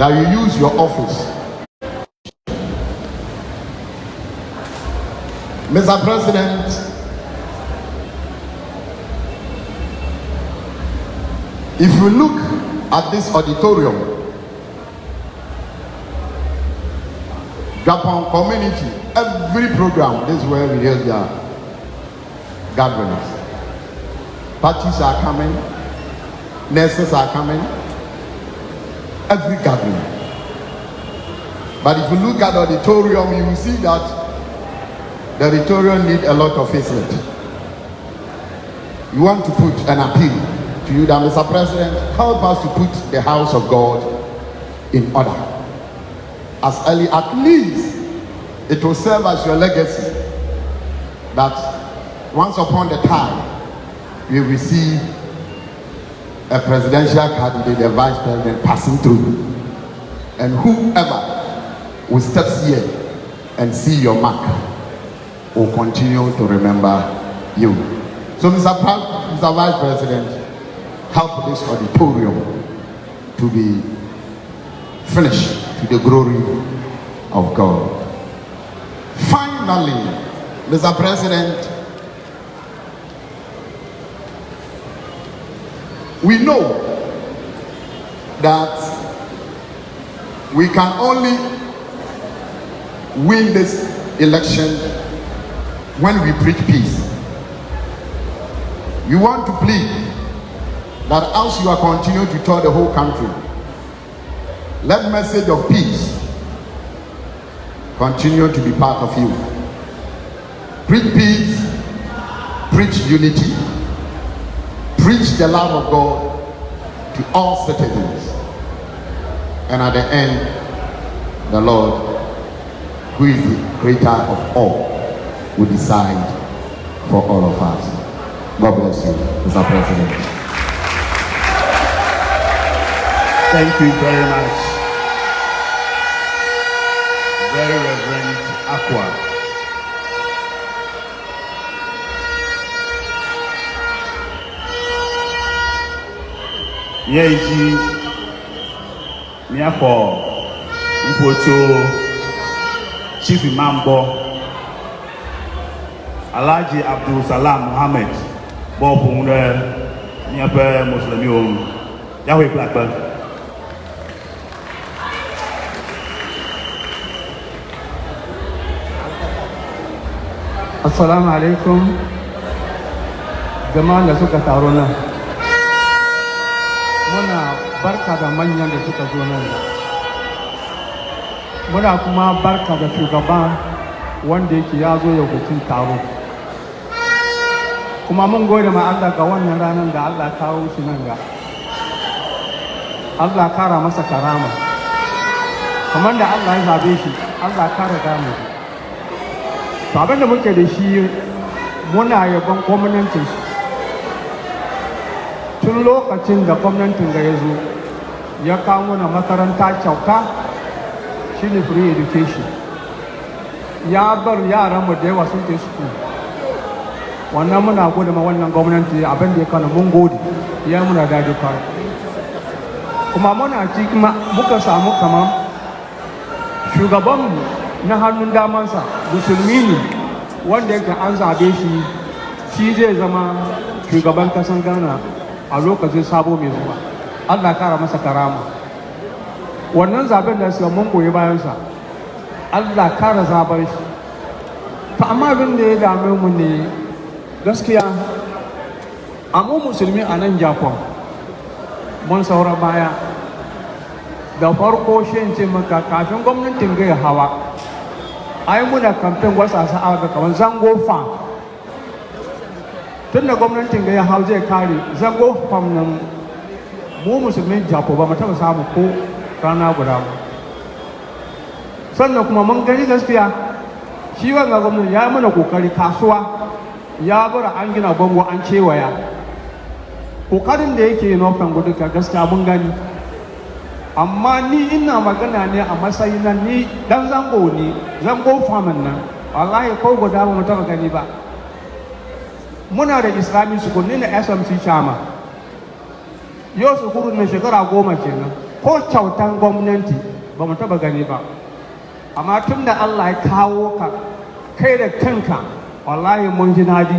that you use your office. Mr. President, if you look at this auditorium, Japan community, every program, this is where we hear their gatherings. Parties are coming, nurses are coming, every gathering. But if you look at the auditorium, you will see that the auditorium needs a lot of facelift. You want to put an appeal to you that, Mr. President, help us to put the house of God in order. As early, at least, it will serve as your legacy that once upon a time, you receive a presidential candidate, a vice president passing through. And whoever will step here and see your mark will continue to remember you. So, Mr. Vice President, help this auditorium to be finished to the glory of God. Finally, Mr. President, we know that we can only win this election when we preach peace. We want to plead that as you are continuing to tell the whole country, let message of peace continue to be part of you. Preach peace, preach unity, preach the love of God to all citizens. And at the end, the Lord, who is the creator of all, will decide for all of us. God bless you, Mr. President. Thank you very much. Very Reverend Aqua. Yeji Miako Mpoto Chief Imambo Alhaji Abdul Salam Muhammad Bob Niape Muslim Yahweh Blackburn. Assalamu alaikum jama'an da suka taro nan. Muna barka da manyan da suka zo nan. Muna kuma barka da shugaba wanda yake ya zo ya hutun taro. Kuma mun gode ma Allah ga wannan ranar da Allah kawo shi nan ga. Allah kara masa karama. Kamar da Allah ya zabe shi, Allah kara gane shi. Abin da muke da shi muna yabon gwamnatin shi. Tun lokacin da gwamnatin da ya zo ya kawo mana makaranta kyauta shine free education. Ya bar yaran mu da yawa sun je school. Wannan muna gode ma wannan gwamnati abin da ya kana mun gode ya muna dadi fara. Kuma muna cikin muka samu kamar shugabanmu na hannun damansa musulmi ne wanda yake an zabe shi zai zama shugaban kasan Ghana a lokacin sabo mai zuwa. Allah kara masa karama. Wannan zaben da suka mun goyi bayansa Allah kara zaben shi. To amma abin da ya dame mu ne gaskiya amma musulmi a nan Japan mun saura baya. Da farko shi ce maka kafin gwamnatin ga hawa ai muna kamfen wasa sa'a ga kaman zango farm. Tun da gwamnatin ga hau zai kare zango farm nan mu musulmin Japan ba mu taɓa samu ko rana guda ba. Sannan kuma mun gani gaskiya shi wanga gwamnati ya mana kokari kasuwa ya bar an gina bango an kewaya. Kokarin da yake nufin guduka gaskiya mun gani. Amma ni ina magana ne a matsayin nan ni dan zango ne, zango famin nan wallahi ko guda ba mu taɓa gani ba. Muna da Islamic school ni na SMC Chama. Yau su huru na shekara 10 kenan. ko kyautan gwamnati ba mu taba gani ba amma tun da Allah ya kawo ka kai da kanka wallahi mun ji nadi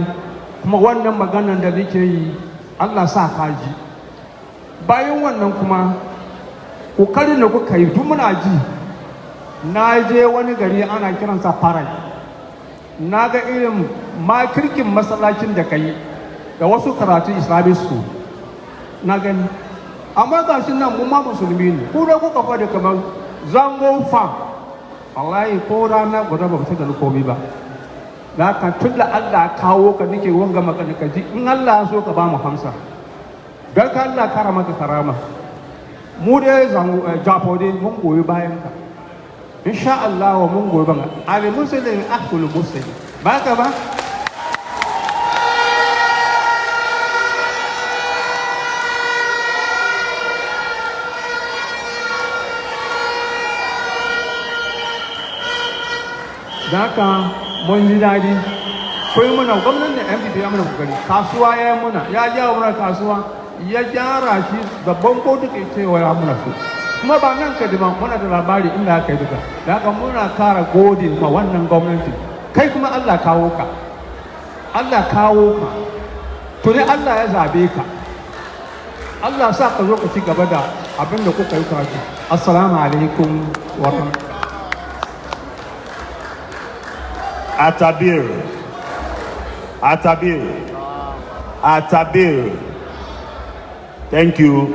kuma wannan maganar da nake yi Allah sa ka ji bayan wannan kuma kokarin da kuka yi duk muna ji na je wani gari ana kiransa farai na ga irin makirkin masallacin da ka yi da wasu karatun islamic school na gani amma ga shi nan mu ma musulmi ne ku da kuka faɗi kamar zango farm wallahi ko rana guda ba fita da komai ba da ka tun da Allah kawo ka nake wanga maka ka ji in Allah so ka ba mu hamsa dan ka Allah kara maka karama mu dai zango jafo dai mun goyi bayan ka insha Allah wa mun goyi bayan ali muslimin akhul muslim ba ka ba da haka mun ji daɗi kai muna gwamnan da MPP ya muna kokari kasuwa ya yi muna ya gyara muna kasuwa ya gyara shi gaban kotu ke cewa ya muna so kuma ba nan ka diban muna da labari inda aka yi duka da haka muna kara gode ma wannan gwamnati kai kuma Allah kawo ka tuni Allah ya zabe ka Allah sa ka zo ka ci gaba da abin da kuka yi karatu assalamu alaikum wa rahmatullahi. Atabir. Thank you.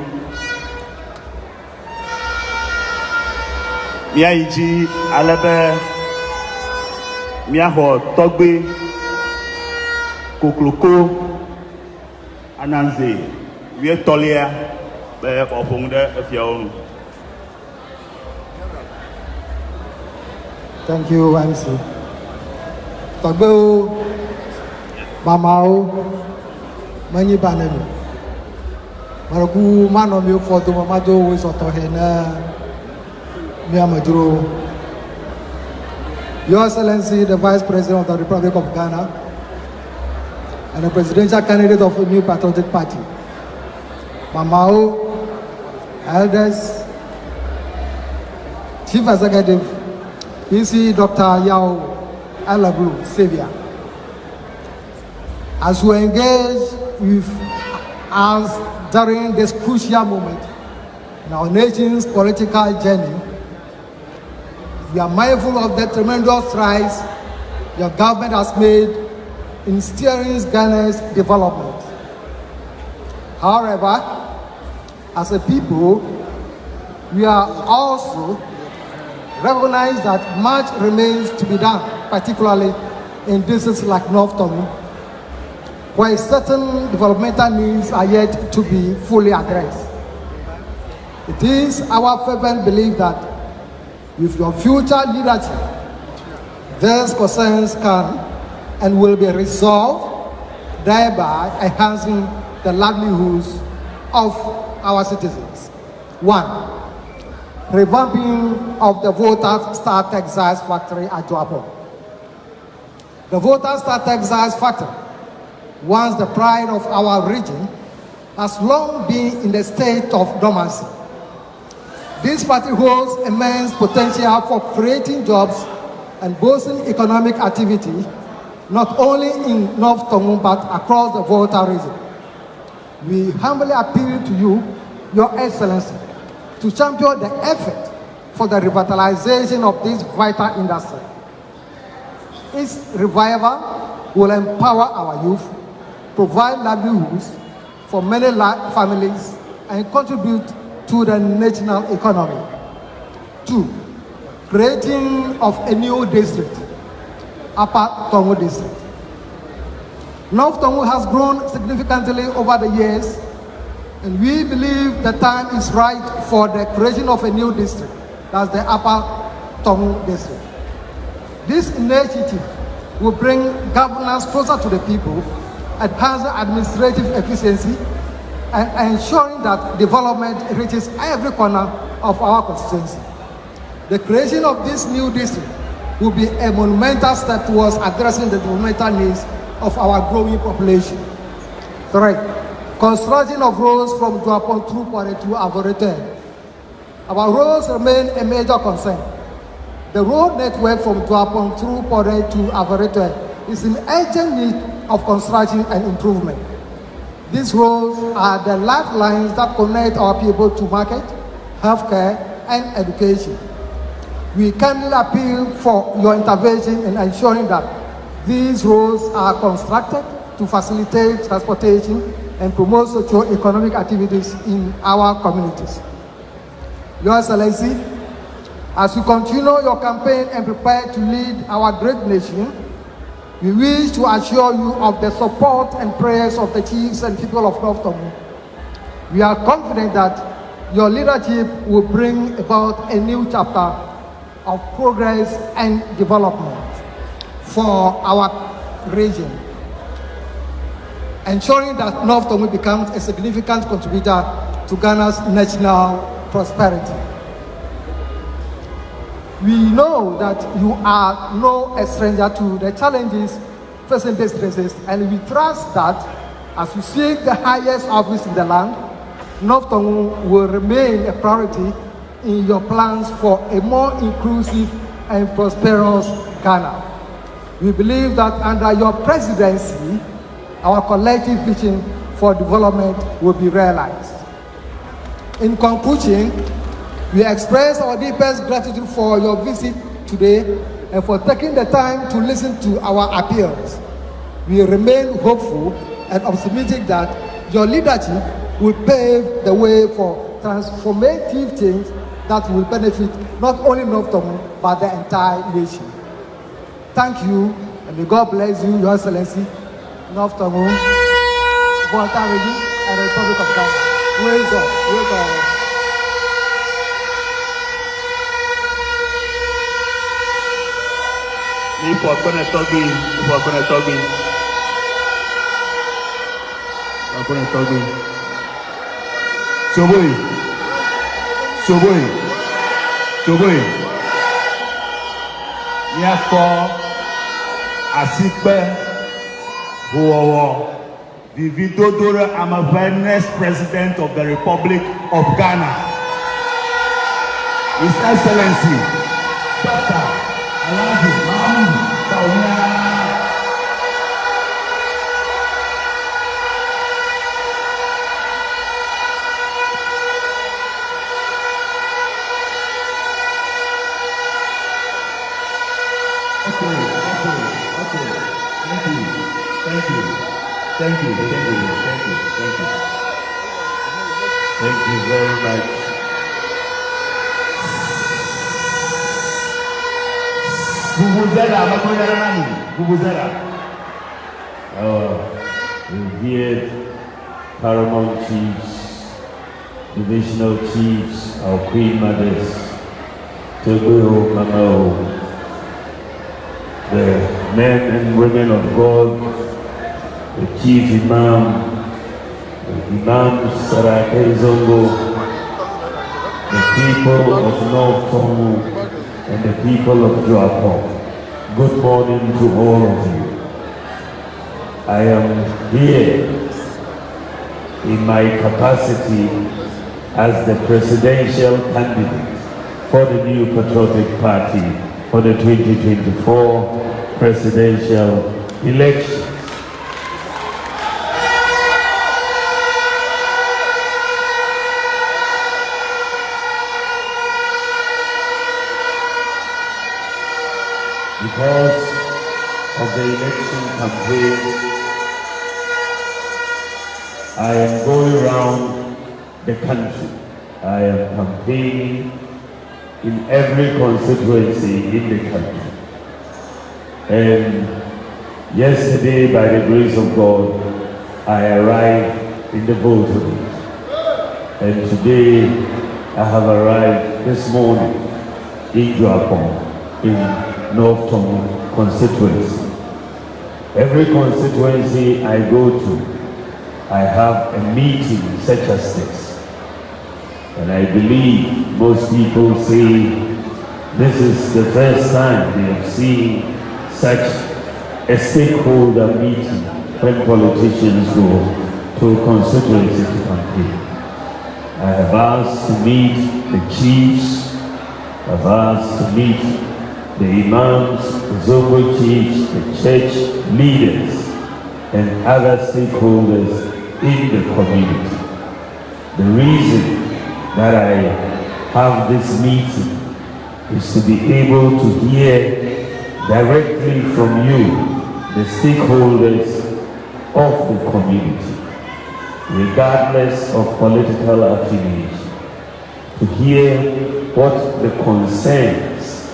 Miaiji alebe miaho togbe kokloko ananze wie tolia be oponde efiaonu. Thank you, MC. Togbo mamao manyi banemi maraku mano mi foto mamado we soto hena mi amaduro. Your Excellency, the Vice President of the Republic of Ghana and the presidential candidate of the New Patriotic Party, Mamao, elders, Chief Executive, PC Dr. Yao Alablu, Savior. As we engage with us during this crucial moment in our nation's political journey, we are mindful of the tremendous strides your government has made in steering Ghana's development. However, as a people, we are also recognize that much remains to be done, particularly in districts like North Tongu, where certain developmental needs are yet to be fully addressed. It is our fervent belief that with your future leadership, these concerns can and will be resolved, thereby enhancing the livelihoods of our citizens. 1. Revamping of the Voter Star Textiles Factory at Joapon. The Voter Star Textiles Factory, once the pride of our region, has long been in the state of dormancy. This factory holds immense potential for creating jobs and boosting economic activity, not only in North Tongu but across the Volta region. We humbly appeal to you, Your Excellency, to champion the effort for the revitalization of this vital industry. Its revival will empower our youth, provide livelihoods for many families, and contribute to the national economy. 2. Creating of a new district, Upper Tongu District. North Tongu has grown significantly over the years, and we believe the time is right for the creation of a new district, that's the Upper Tongu District. This initiative will bring governance closer to the people, enhancing administrative efficiency, and ensuring that development reaches every corner of our constituency. The creation of this new district will be a monumental step towards addressing the developmental needs of our growing population. 3. Construction of roads from Joapon through Pare to Avoretain. Our roads remain a major concern. The road network from Duapon through Pore to Avarete is in urgent need of construction and improvement. These roads are the lifelines that connect our people to market, healthcare, and education. We kindly appeal for your intervention in ensuring that these roads are constructed to facilitate transportation and promote socio-economic activities in our communities. Your Excellency, as you continue your campaign and prepare to lead our great nation, we wish to assure you of the support and prayers of the chiefs and people of North Togo. We are confident that your leadership will bring about a new chapter of progress and development for our region, ensuring that North Togo becomes a significant contributor to Ghana's national prosperity. We know that you are no stranger to the challenges facing these races, and we trust that as you seek the highest office in the land, North Togo will remain a priority in your plans for a more inclusive and prosperous Ghana. We believe that under your presidency, our collective vision for development will be realized. In conclusion, we express our deepest gratitude for your visit today and for taking the time to listen to our appeals. We remain hopeful and optimistic that your leadership will pave the way for transformative change that will benefit not only North Togo, but the entire nation. Thank you, and may God bless you, Your Excellency, North Togo, Volta Region, and the Republic of Ghana. Ways up. If we're going to talk Soboy. Therefore, Asikpe, Huowo, Vividodora, I'm a very next president of the Republic of Ghana. His Excellency, Dr. Bawumia. Thank you very much. Bubuzela. Our revered paramount chiefs, divisional chiefs, our queen mothers, Togo, Mamo, the men and women of God, the chief imam, the imam Sarake Zongo, the people of North Togo, and the people of Duapon. Good morning to all of you. I am here in my capacity as the presidential candidate for the new Patriotic Party for the 2024 presidential election. Because of the election campaign, I am going around the country. I am campaigning in every constituency in the country. And yesterday, by the grace of God, I arrived in the voting. And today, I have arrived this morning in Duapon, in North Togo constituency. Every constituency I go to, I have a meeting such as this. And I believe most people say this is the first time they have seen such a stakeholder meeting when politicians go to a constituency to campaign. I have asked to meet the chiefs, I've asked to meet the imams, the Zongo chiefs, the church leaders, and other stakeholders in the community. The reason that I have this meeting is to be able to hear directly from you, the stakeholders of the community, regardless of political affiliation, to hear what the concerns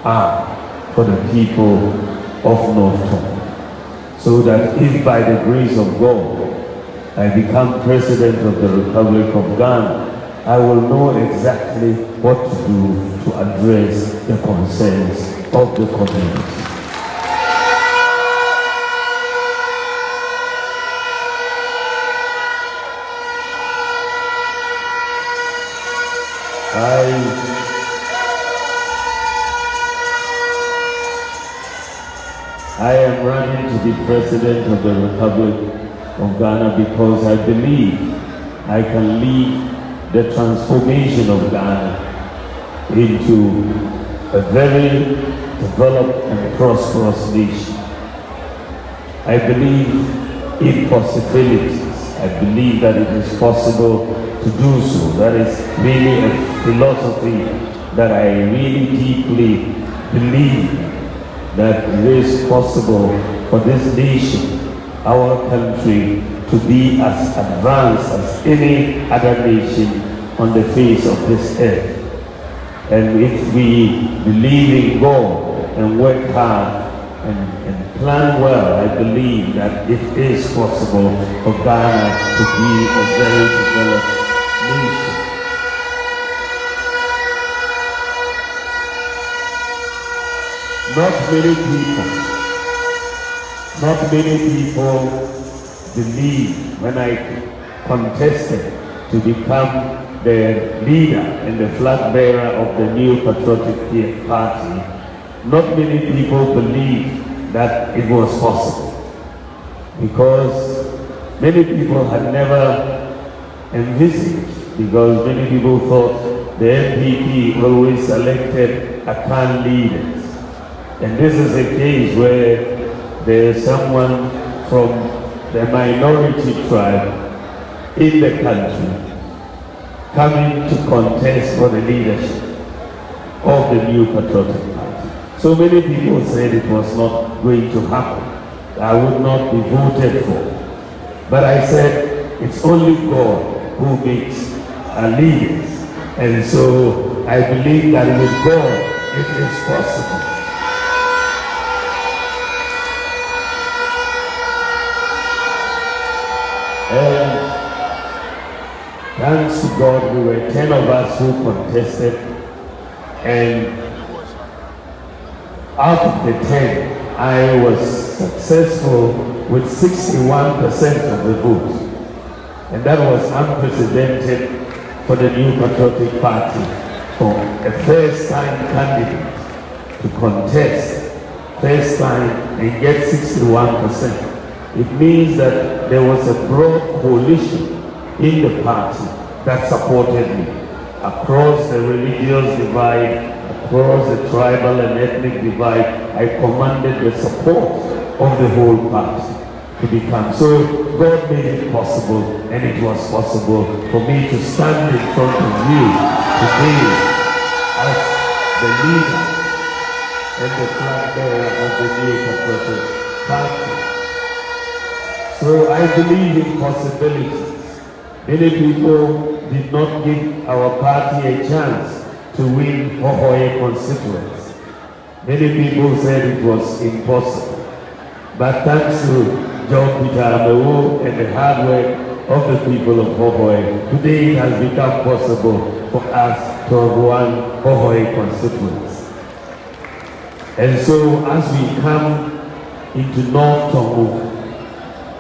are for the people of North Tongu, so that if by the grace of God I become President of the Republic of Ghana, I will know exactly what to do to address the concerns of the community. I am running to be President of the Republic of Ghana because I believe I can lead the transformation of Ghana into a very developed and prosperous nation. I believe in possibilities. I believe that it is possible to do so. That is really a philosophy that I really deeply believe, that it is possible for this nation, our country, to be as advanced as any other nation on the face of this earth. And if we believe in God and work hard and plan well, I believe that it is possible for Ghana to be a very developed nation. Not many people believe when I contested to become the leader and the flag bearer of the New Patriotic Party, not many people believe that it was possible, because many people had never envisaged, because many people thought the NPP always selected Akan leaders. And this is a case where there is someone from the minority tribe in the country coming to contest for the leadership of the New Patriotic Party. So many people said it was not going to happen. I would not be voted for. But I said, it's only God who makes leaders. And so I believe that with God, it is possible. And thanks to God, we were 10 of us who contested, and out of the 10, I was successful with 61% of the vote. And that was unprecedented for the New Patriotic Party, for a first-time candidate to contest, first time, and get 61%. It means that there was a broad coalition in the party that supported me. Across the religious divide, across the tribal and ethnic divide, I commanded the support of the whole party to become. So God made it possible, and it was possible for me to stand in front of you today as the leader and the flag bearer of the New Patriotic Party. So I believe in possibilities. Many people did not give our party a chance to win Hohoe constituents. Many people said it was impossible. But thanks to John Peter Amewo and the hard work of the people of Hohoe, today it has become possible for us to have won Hohoe constituents. And so as we come into North Tongu,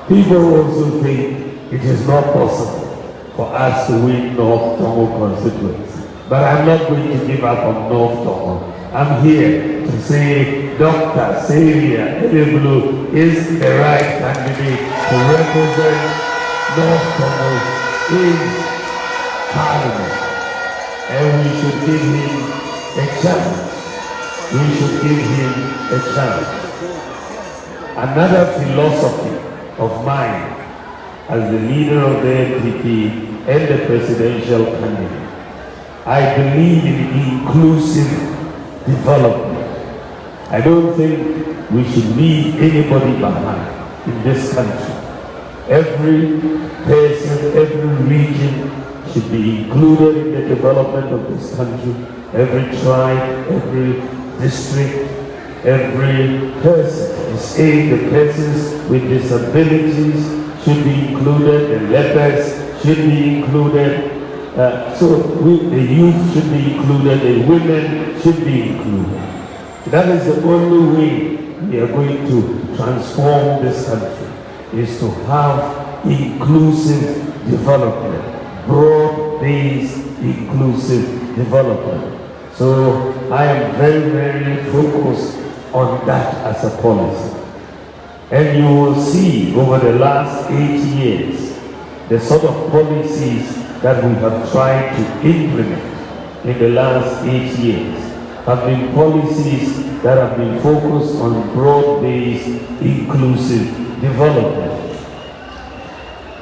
people also think it is not possible for us to win North Tongu constituency. But I'm not going to give up on North Tongu. I'm here to say Dr. Xavier Edebulu is the right candidate to represent North Tongu in Parliament. And we should give him a chance. We should give him a chance. Another philosophy of mine as the leader of the NPP and the presidential candidate, I believe in inclusive development. I don't think we should leave anybody behind in this country. Every person, every region should be included in the development of this country. Every tribe, every district, every person, the persons with disabilities should be included, the lepers should be included, the youth should be included, the women should be included. That is the only way we are going to transform this country, is to have inclusive development, broad-based inclusive development. So I am very, very focused on that as a policy. And you will see over the last 8 years, the sort of policies that we have tried to implement in the last 8 years have been policies that have been focused on broad-based inclusive development.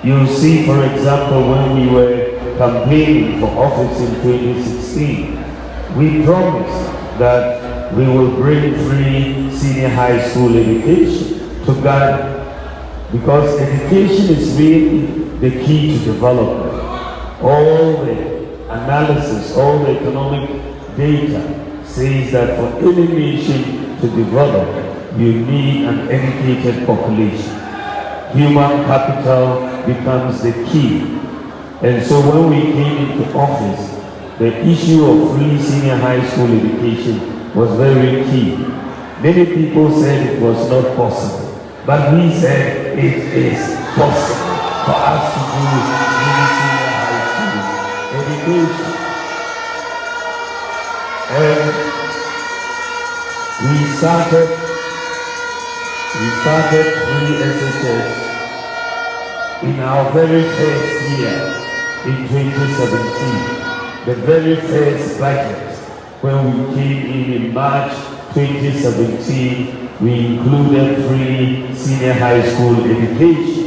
You'll see, for example, when we were campaigning for office in 2016, we promised that we will bring free senior high school education to Ghana, because education is really the key to development. All the analysis, all the economic data says that for any nation to develop, you need an educated population. Human capital becomes the key. And so when we came into office, the issue of free senior high school education was very key. Many people said it was not possible, but we said it is possible for us to do free senior high school education. And we started free SHS in our very first year in 2017. The very first budget, when we came in March 2017, we included free senior high school education.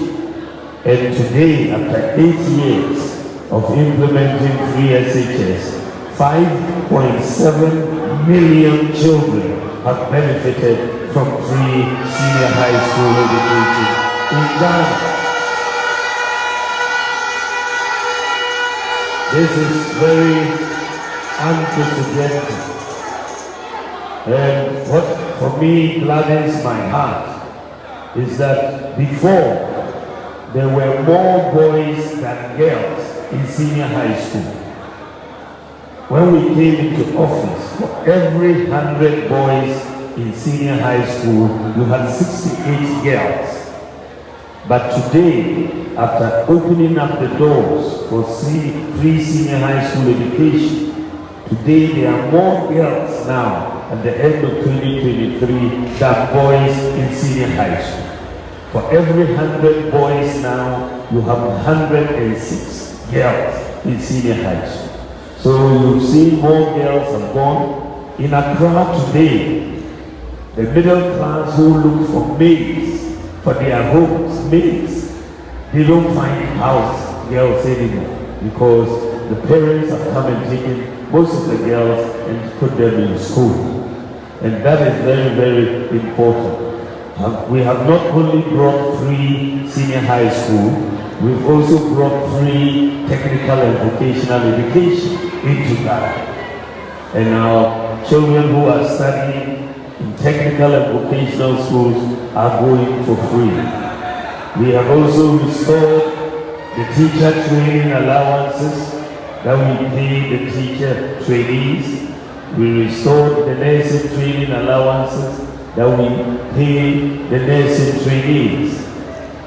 And today, after 8 years of implementing free SHS, 5.7 million children have benefited from free senior high school education in Ghana. This is very unprecedented. And what for me gladdens my heart is that before there were more boys than girls in senior high school. When we came into office, for every 100 boys in senior high school, you had 68 girls. But today, after opening up the doors for free senior high school education, today there are more girls now at the end of 2023 than boys in senior high school. For every 100 boys now, you have 106 girls in senior high school. So you've seen more girls have gone. In Accra today, the middle class who look for maids for their homes, maids, they don't find house girls anymore, because the parents have come and taken most of the girls and put them in school. And that is very, very important. We have not only brought free senior high school, we've also brought free technical and vocational education into Ghana. And our children who are studying in technical and vocational schools are going for free. We have also restored the teacher training allowances that we pay the teacher trainees. We restored the nursing training allowances that we pay the nursing trainees.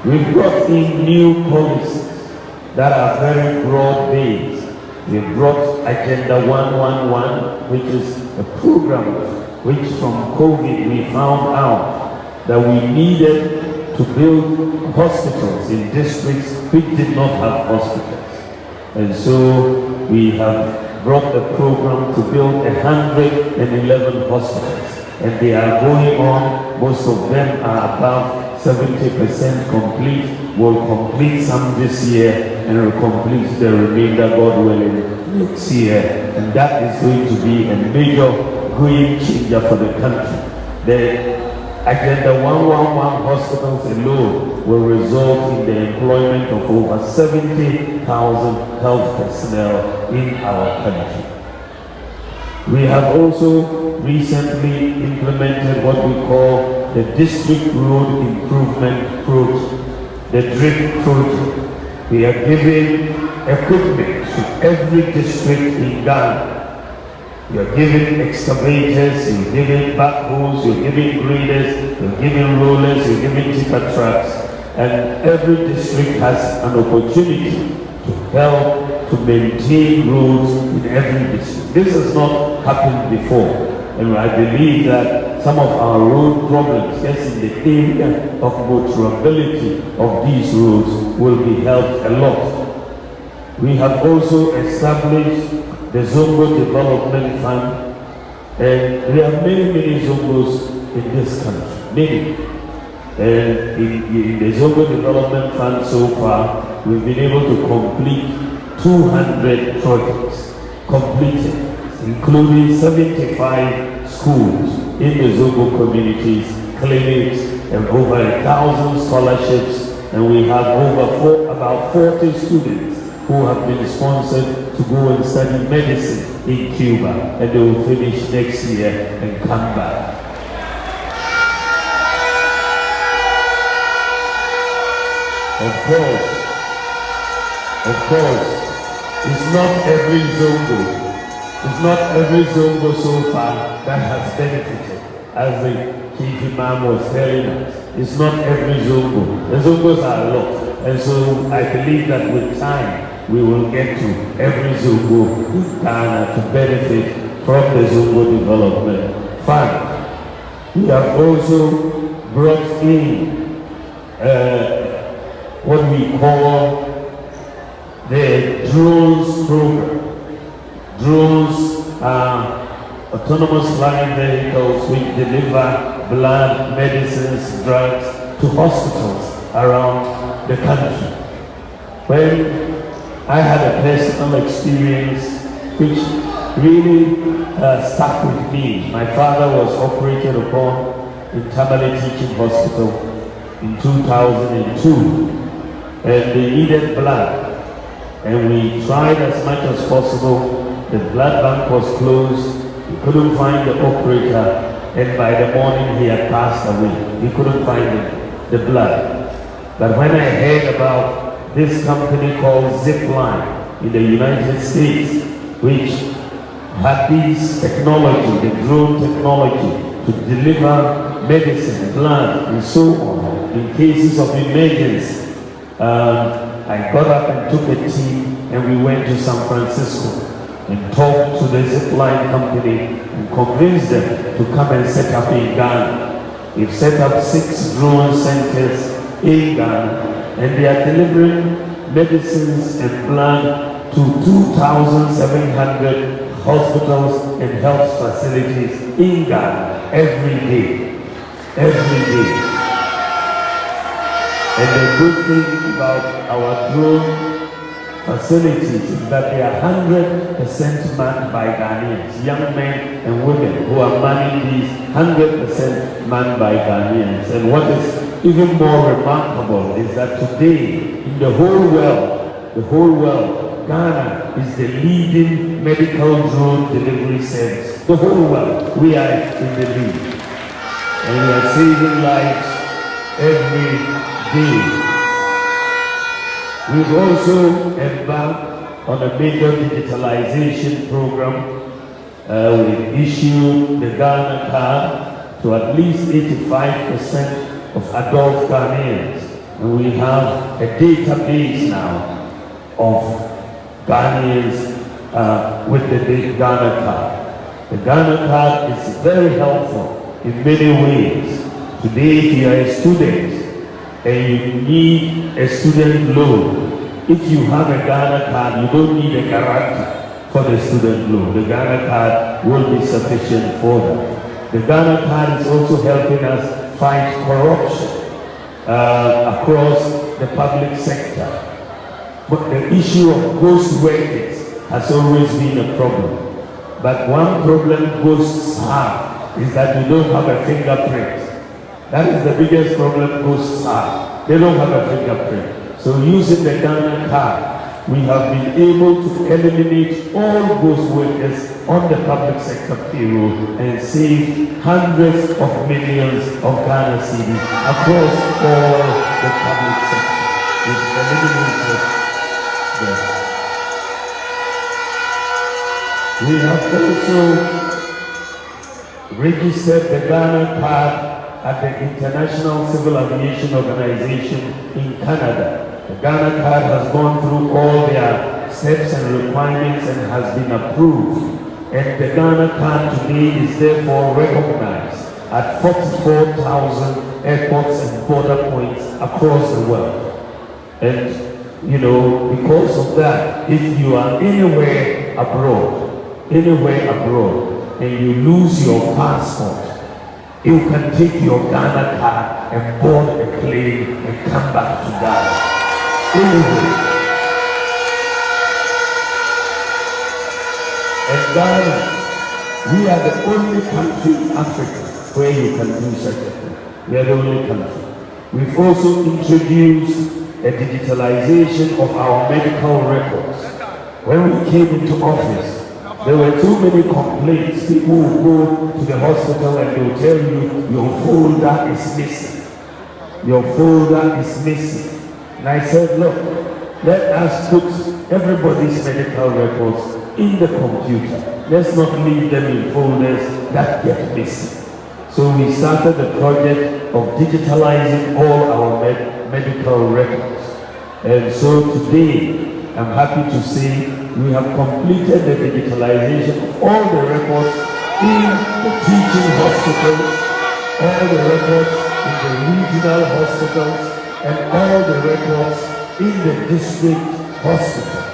We've brought in new policies that are very broad-based. We brought Agenda 111, which is a program which from COVID we found out that we needed to build hospitals in districts which did not have hospitals. And so we have brought the program to build 111 hospitals. And they are going on. Most of them are above 70% complete. We'll complete some this year and we'll complete the remainder, God willing, next year. And that is going to be a major game changer for the country. The Agenda 111 hospitals alone will result in the employment of over 70,000 health personnel in our country. We have also recently implemented what we call the District Road Improvement Project, the DRIP project. We are giving equipment to every district in Ghana. You're giving excavators, you're giving backhoes, you're giving graders, you're giving rollers, you're giving tipper trucks, and every district has an opportunity to help to maintain roads in every district. This has not happened before, and I believe that some of our road problems, just in the area of motorability of these roads, will be helped a lot. We have also established the Zongo Development Fund, and we have many Zongos in this country, many. And in the Zongo Development Fund so far, we've been able to complete 200 projects, completed, including 75 schools in the Zongo communities, clinics, and over 1,000 scholarships, and we have about 40 students who have been sponsored to go and study medicine in Cuba, and they will finish next year and come back. Of course, it's not every Zongo so far that has benefited, as the Chief Imam was telling us. It's not every Zongo. The Zongos are a lot, and so I believe that with time, we will get to every Zongo in Ghana to benefit from the Zongo Development Fund. We have also brought in what we call the drones program. Drones are autonomous flying vehicles which deliver blood, medicines, drugs to hospitals around the country. When I had a personal experience which really stuck with me. My father was operated upon in Tamale Teaching Hospital in 2002, and they needed blood, and we tried as much as possible. The blood bank was closed. We couldn't find the operator, and by the morning he had passed away. We couldn't find the blood. But when I heard about this company called Zipline in the United States, which had this technology, the drone technology, to deliver medicine, blood, and so on in cases of emergency, I got up and took a team and we went to San Francisco and talked to the Zipline company and convinced them to come and set up in Ghana. We've set up 6 drone centers in Ghana, and they are delivering medicines and blood to 2,700 hospitals and health facilities in Ghana every day. And the good thing about our drone facilities is that they are 100% manned by Ghanaians, young men and women who are manning these 100% manned by Ghanaians. And what is even more remarkable is that today, in the whole world, Ghana is the leading medical drone delivery service. The whole world, we are in the lead. And we are saving lives every day. We've also embarked on a major digitalization program. We've issued the Ghana card to at least 85% of adult Ghanaians, and we have a database now of Ghanaians with the Ghana card. The Ghana card is very helpful in many ways. Today, if you are a student and you need a student loan, if you have a Ghana card, you don't need a guarantee for the student loan. The Ghana card will be sufficient for that. The Ghana card is also helping us fight corruption across the public sector. But the issue of ghost workers has always been a problem. But one problem ghosts have is that you don't have a fingerprint. That is the biggest problem ghosts have. They don't have a fingerprint. So using the Ghana card, we have been able to eliminate all ghost workers on the public sector payroll and save hundreds of millions of Ghana cedis across all the public sector. We've eliminated them. We have also registered the Ghana card at the International Civil Aviation Organization in Canada. The Ghana card has gone through all their steps and requirements and has been approved. And the Ghana card today is therefore recognized at 44,000 airports and border points across the world. And, you know, because of that, if you are anywhere abroad, and you lose your passport, you can take your Ghana card and board a plane and come back to Ghana. Anyway. And Ghana, we are the only country in Africa where you can do such a thing. We are the only country. We've also introduced a digitalization of our medical records. When we came into office, there were too many complaints. People would go to the hospital and they will tell you, your folder is missing. Your folder is missing. And I said, look, let us put everybody's medical records in the computer. Let's not leave them in folders that get missing. So we started the project of digitalizing all our medical records. And so today, I'm happy to say we have completed the digitalization of all the records in the teaching hospitals, all the records in the regional hospitals, and all the records in the district hospitals.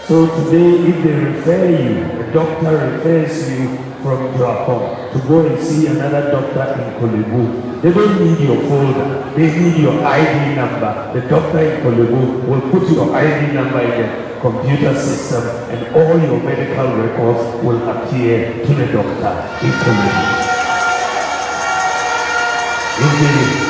So today, if they refer you, a doctor refers you from Japan to go and see another doctor in Kolebu, they don't need your folder, they need your ID number. The doctor in Kolebu will put your ID number in the computer system and all your medical records will appear to the doctor in Kolebu. If they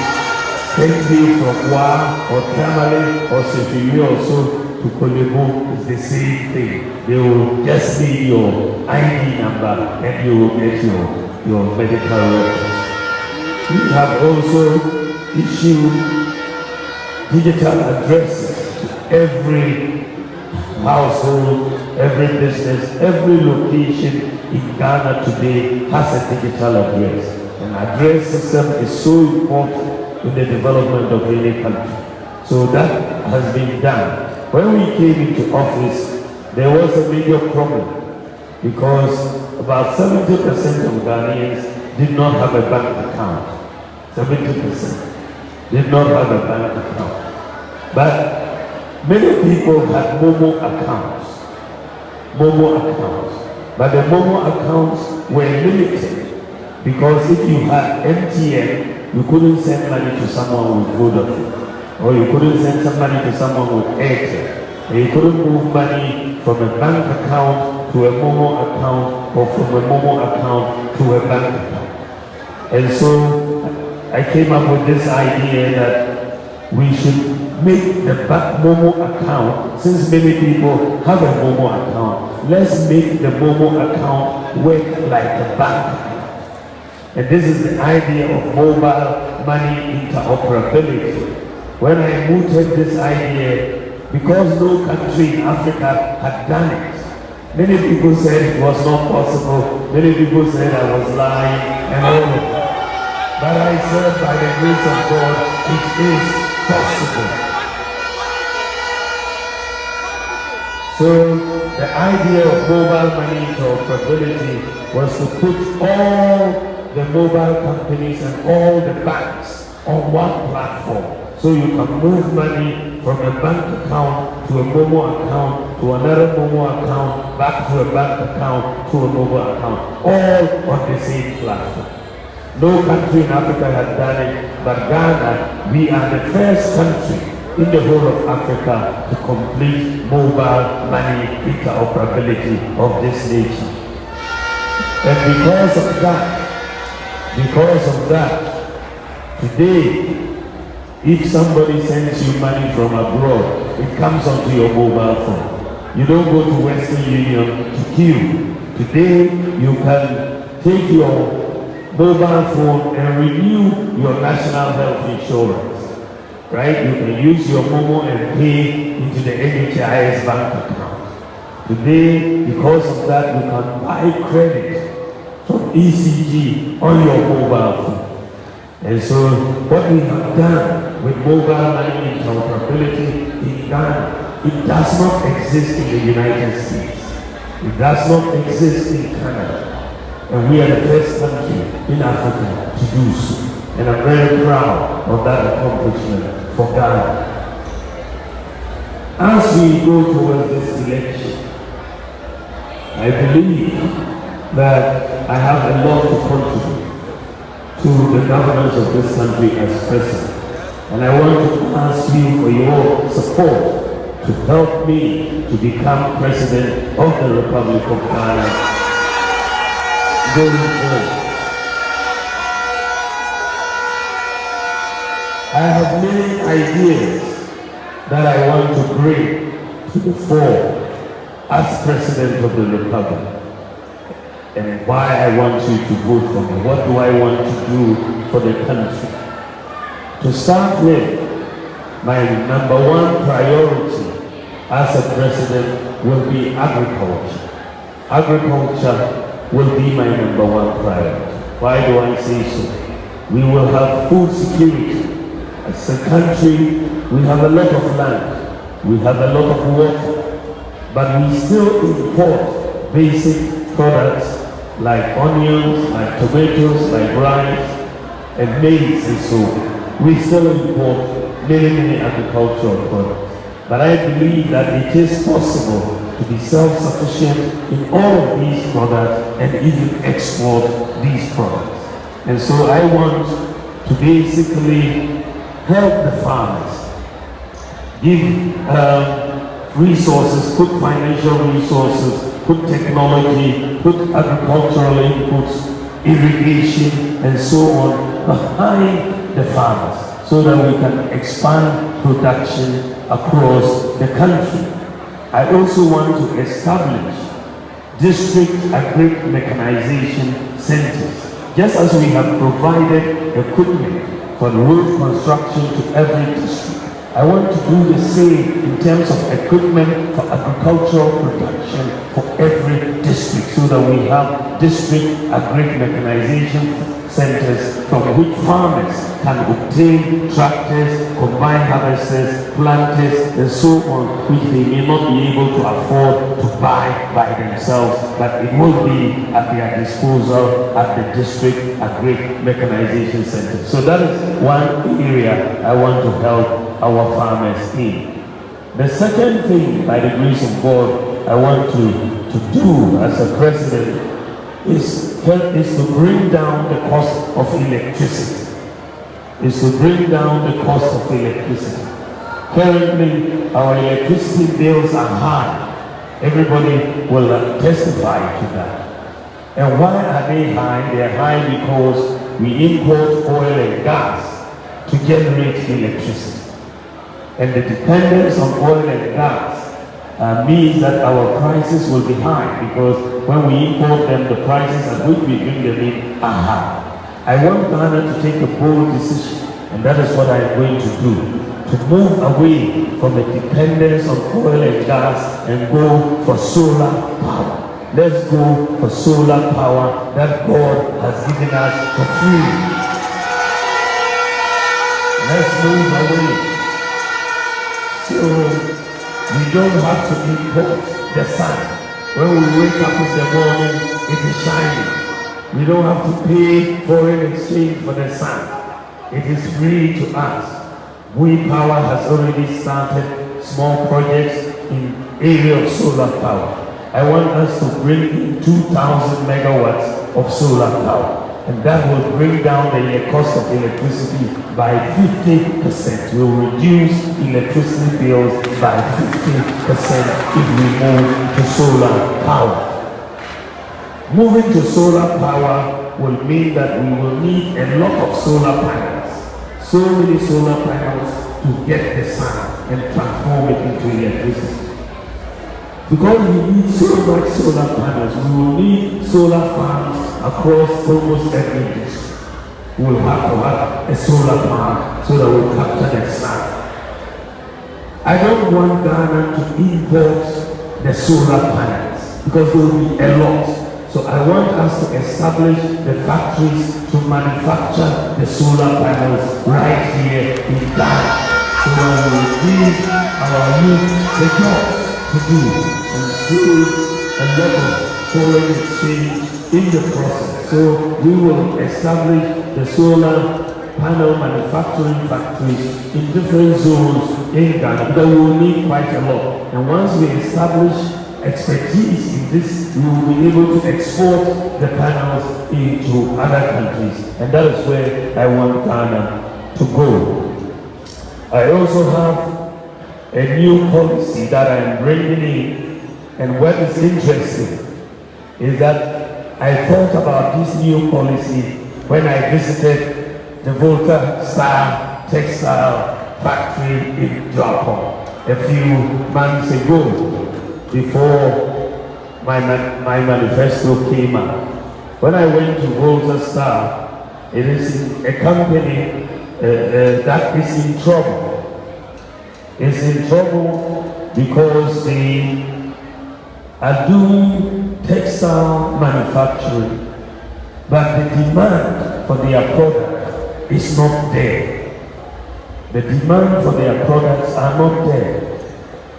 take you from Wa or Tamale or Sefiri or so to Kolebu, it's the same thing. They will just need your ID number and you will get your medical records. We have also issued digital addresses to every household, every business, every location in Ghana today has a digital address. An address system is so important in the development of any country. So that has been done. When we came into office, there was a major problem because about 70% of Ghanaians did not have a bank account. 70% did not have a bank account. But many people had Momo accounts. But the Momo accounts were limited because if you had MTN, you couldn't send money to someone with Vodafone, or you couldn't send some money to someone with Airtel, and you couldn't move money from a bank account to a Momo account, or from a Momo account to a bank account. And so I came up with this idea that we should make the Momo account, since many people have a Momo account, let's make the Momo account work like a bank account. And this is the idea of mobile money interoperability. When I mooted this idea, because no country in Africa had done it, many people said it was not possible, many people said I was lying, and all of that. But I said, by the grace of God, it is possible. So the idea of mobile money interoperability was to put all the mobile companies and all the banks on one platform, so so you can move money from a bank account to a Momo account, to another Momo account, back to a bank account, to a Momo account, all on the same platform. No country in Africa has done it, but Ghana, we are the first country in the whole of Africa to complete mobile money interoperability of this nature. And because of that, today, if somebody sends you money from abroad, it comes onto your mobile phone. You don't go to Western Union to queue. Today, you can take your mobile phone and renew your national health insurance. Right? You can use your Momo and pay into the NHIS bank account. Today, because of that, you can buy credit from ECG on your mobile phone. And so, what we have done with mobile money interoperability in Ghana, it does not exist in the United States. It does not exist in Canada. And we are the first country in Africa to do so. And I'm very proud of that accomplishment for Ghana. As we go towards this election, I believe that I have a lot to contribute to the governance of this country as president. And I want to ask you for your support to help me to become president of the Republic of Ghana going forward. I have many ideas that I want to bring to the fore as President of the Republic, and why I want you to vote for me. What do I want to do for the country? To start with, my number one priority as a president will be agriculture. Agriculture will be my number one priority. Why do I say so? We will have food security. As a country, we have a lot of land, we have a lot of water, but we still import basic products like onions, like tomatoes, like rice, and maize and so on. We still import many agricultural products. But I believe that it is possible to be self-sufficient in all of these products and even export these products. And so I want to basically help the farmers, give resources, put financial resources, put technology, put agricultural inputs, irrigation, and so on behind the farmers so that we can expand production across the country. I also want to establish district agri-mechanization centers. Just as we have provided equipment for road construction to every district, I want to do the same in terms of equipment for agricultural production for every district, so that we have district agri-mechanization centers from which farmers can obtain tractors, combine harvesters, planters, and so on, which they may not be able to afford to buy by themselves, but it will be at their disposal at the district agri-mechanization center. So that is one area I want to help our farmers in. The second thing, by the grace of God, I want to do as a president is to bring down the cost of electricity. Currently, our electricity bills are high. Everybody will testify to that. And why are they high? They're high because we import oil and gas to generate electricity. And the dependence on oil and gas means that our prices will be high, because when we import them, the prices at which we bring them in are high. I want Ghana to take a bold decision, and that is what I am going to do, to move away from the dependence on oil and gas and go for solar power. Let's go for solar power that God has given us for free. Let's move away. So we don't have to import the sun. When we wake up in the morning, it is shining. We don't have to pay foreign exchange for the sun. It is free to us. We Power has already started small projects in area of solar power. I want us to bring in 2,000 megawatts of solar power. And that will bring down the cost of electricity by 50%. We will reduce electricity bills by 50% if we move to solar power. Moving to solar power will mean that we will need a lot of solar panels. So many solar panels to get the sun and transform it into electricity. Because we need so much solar panels, we will need solar farms across almost every district. We will have to have a solar farm so that we capture the sun. I don't want Ghana to import the solar panels because there will be a lot. So I want us to establish the factories to manufacture the solar panels right here in Ghana. So that we will give our youth the jobs to do and create a level foreign exchange in the process. So we will establish the solar panel manufacturing factories in different zones in Ghana that we will need quite a lot. And once we establish expertise in this, we will be able to export the panels into other countries. And that is where I want Ghana to go. I also have a new policy that I am bringing in, and what is interesting is that I thought about this new policy when I visited the Volta Star Textile Factory in Japan a few months ago before my manifesto came out. When I went to Volta Star, it is a company that is in trouble. It's in trouble because they are doing textile manufacturing, but the demand for their product is not there. The demand for their products are not there.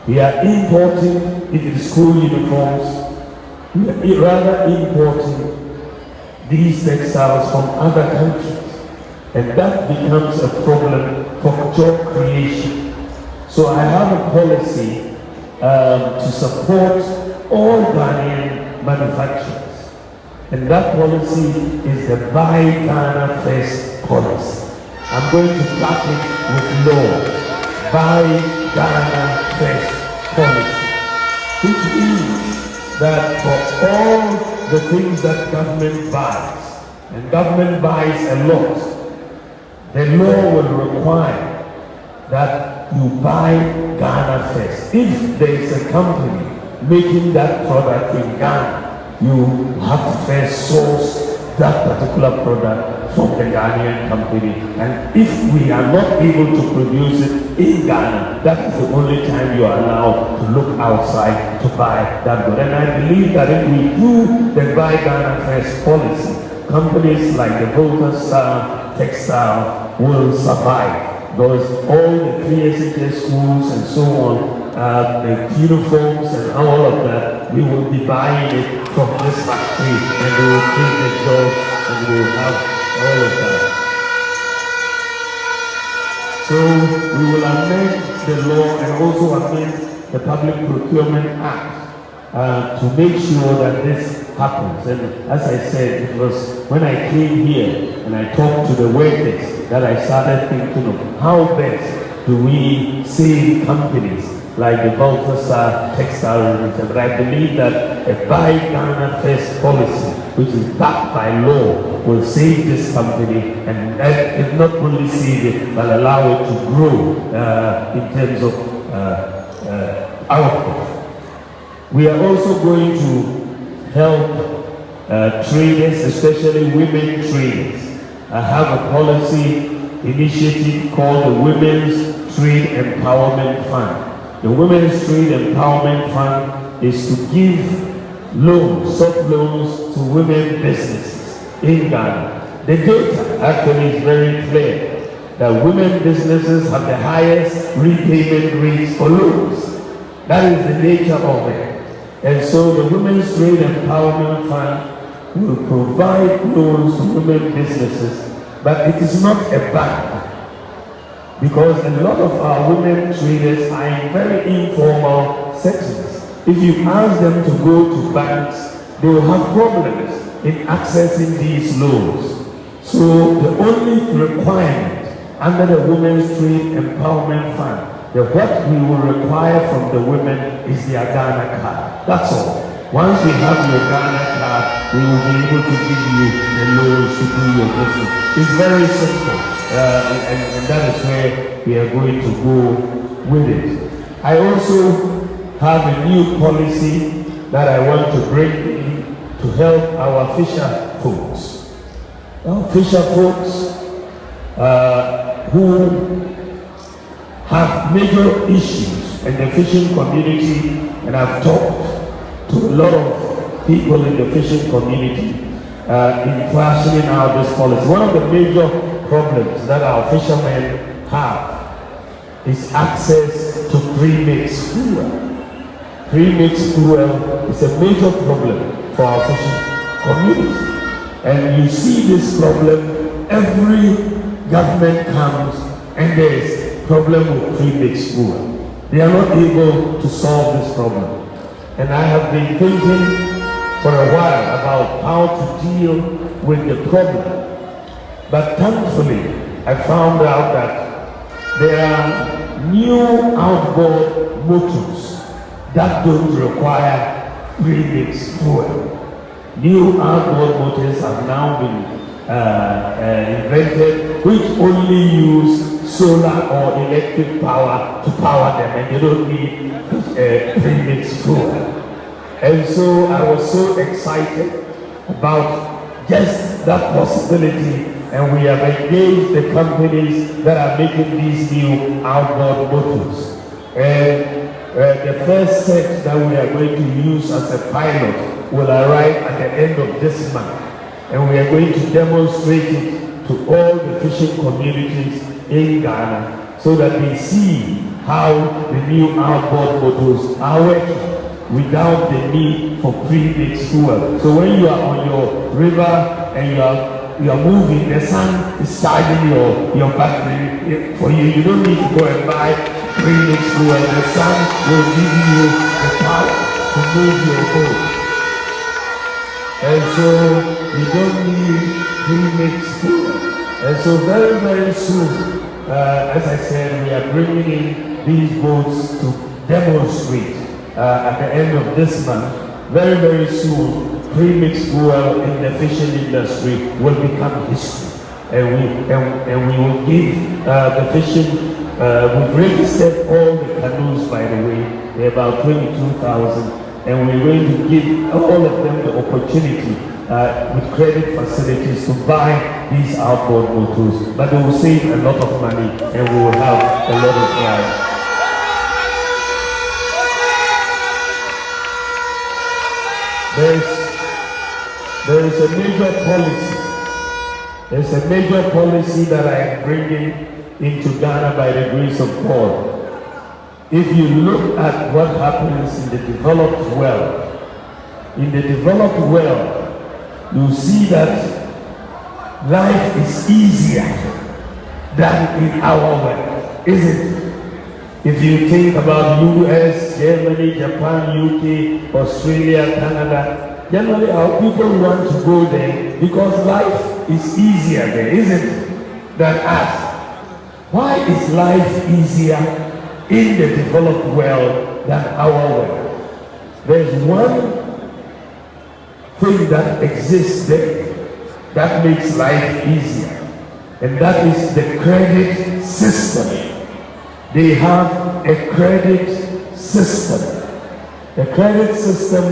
We are importing, if it is school uniforms, we are rather importing these textiles from other countries, and that becomes a problem for job creation. So I have a policy to support all Ghanaian manufacturers. And that policy is the Buy Ghana First policy. I'm going to back it with law. Buy Ghana First policy. Which means that for all the things that government buys, and government buys a lot, the law will require that you buy Ghana first. If there is a company making that product in Ghana, you have to first source that particular product from the Ghanaian company. And if we are not able to produce it in Ghana, that is the only time you are allowed to look outside to buy that good. And I believe that if we do the Buy Ghana First policy, companies like the Volta Star Textile will survive. Because all the 3SHS schools and so on, the uniforms and all of that, we will be buying it from this factory, and we will create the jobs, and we will have all of that. So we will amend the law and also amend the Public Procurement Act to make sure that this happens. And as I said, it was when I came here and I talked to the workers that I started thinking of how best do we save companies like the Volta Star Textile Limited. But I believe that a Buy Ghana First policy, which is backed by law, will save this company, and if not only save it, but allow it to grow in terms of output. We are also going to help traders, especially women traders. I have a policy initiative called the Women's Trade Empowerment Fund. The Women's Trade Empowerment Fund is to give loans, soft loans to women businesses in Ghana. The data actually is very clear that women businesses have the highest repayment rates for loans. That is the nature of it. And so the Women's Trade Empowerment Fund will provide loans to women businesses, but it is not a bank. because a lot of our women traders are in very informal settings. If you ask them to go to banks, they will have problems in accessing these loans. So the only requirement under the Women's Trade Empowerment Fund, that what we will require from the women is their Ghana card. That's all. Once we have your Ghana card, we will be able to give you the loans to do your business. It's very simple, and that is where we are going to go with it. I also have a new policy that I want to bring in to help our fisher folks. Our fisher folks who have major issues in the fishing community, and I've talked to a lot of people in the fishing community in fashioning out this policy. One of the major problems that our fishermen have is access to premixed fuel. Premixed fuel is a major problem for our fishing community. And you see this problem, every government comes and there is problem with premixed fuel. They are not able to solve this problem. And I have been thinking for a while about how to deal with the problem. But thankfully, I found out that there are new outboard motors that don't require premixed fuel. New outboard motors have now been invented, which only use solar or electric power to power them, and they don't need premixed fuel. And so I was so excited about just that possibility, and we have engaged the companies that are making these new outboard motors. And the first set that we are going to use as a pilot will arrive at the end of this month, and we are going to demonstrate it to all the fishing communities in Ghana so that they see how the new outboard motors are working without the need for premixed fuel. So when you are on your river and you are moving, the sun is charging your battery for you. You don't need to go and buy premixed fuel. The sun will give you the power to move your boat. And so you don't need premixed fuel. And so very, very soon, as I said, we are bringing in these boats to demonstrate at the end of this month. Very, very soon, premixed fuel in the fishing industry will become history. And we will give the fishing, we've registered all the canoes, by the way, they're about 22,000, and we're going to give all of them the opportunity with credit facilities to buy these outboard motors, but they will save a lot of money and we will have a lot of rides. There is a major policy. There's a major policy that I am bringing into Ghana by the grace of God. If you look at what happens in the developed world, you see that life is easier than in our world, isn't it? If you think about US, Germany, Japan, UK, Australia, Canada, generally our people want to go there because life is easier there, isn't it, than us. Why is life easier in the developed world than our world? There's one thing that exists there that makes life easier, and that is the credit system. They have a credit system. The credit system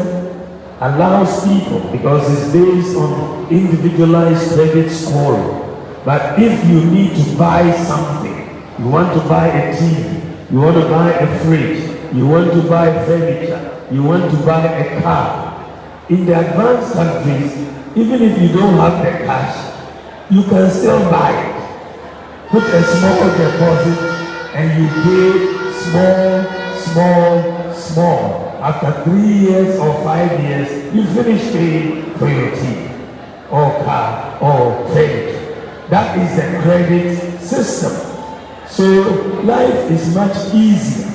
allows people, because it's based on individualized credit scoring. But if you need to buy something, you want to buy a TV, you want to buy a fridge, you want to buy furniture, you want to buy a car, in the advanced countries, even if you don't have the cash, you can still buy it. Put a small deposit and you pay small. After 3 years or 5 years, you finish paying for your TV or car or furniture. That is the credit system. So life is much easier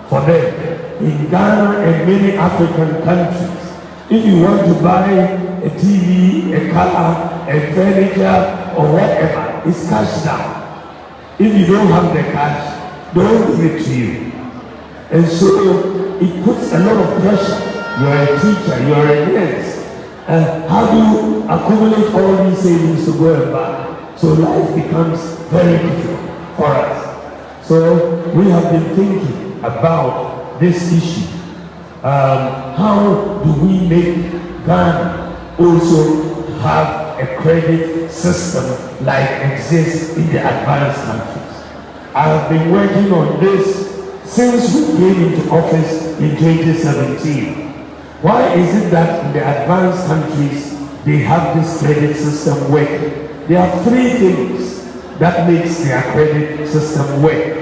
for them in Ghana and many African countries. If you want to buy a TV, a car, a furniture, or whatever, it's cash down. If you don't have the cash, don't give it to you. And so it puts a lot of pressure. You're a teacher, you're a nurse. How do you accumulate all these savings to go and buy? So life becomes very difficult for us. So we have been thinking about this issue. How do we make Ghana also have a credit system like exists in the advanced countries? I have been working on this since we came into office in 2017. Why is it that in the advanced countries they have this credit system working? There are three things that makes their credit system work.